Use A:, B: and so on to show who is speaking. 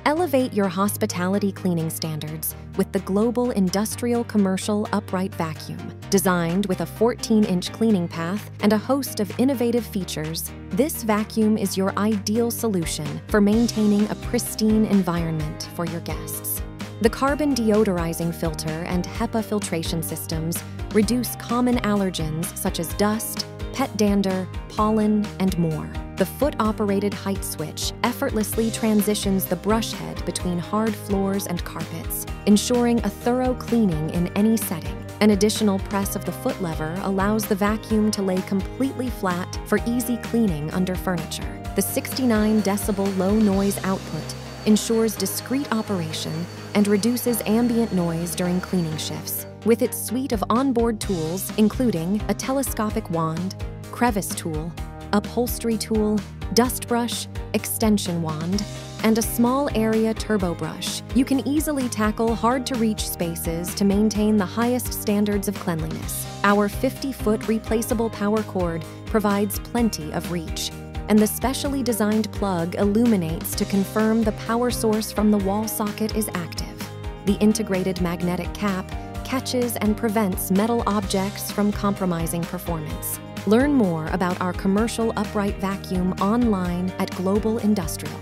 A: Elevate your hospitality cleaning standards with the Global Industrial Commercial Upright Vacuum. Designed with a 14-inch cleaning path and a host of innovative features, this vacuum is your ideal solution for maintaining a pristine environment for your guests. The carbon deodorizing filter and HEPA filtration systems reduce common allergens such as dust, pet dander, pollen, and more. The foot-operated height switch effortlessly transitions the brush head between hard floors and carpets, ensuring a thorough cleaning in any setting. An additional press of the foot lever allows the vacuum to lay completely flat for easy cleaning under furniture. The 69 decibel low noise output ensures discreet operation and reduces ambient noise during cleaning shifts. With its suite of onboard tools, including a telescopic wand, crevice tool, upholstery tool, dust brush, extension wand, and a small area turbo brush, you can easily tackle hard-to-reach spaces to maintain the highest standards of cleanliness. Our 50-foot replaceable power cord provides plenty of reach, and the specially designed plug illuminates to confirm the power source from the wall socket is active. The integrated magnetic cap catches and prevents metal objects from compromising performance. Learn more about our commercial upright vacuum online at Global Industrial.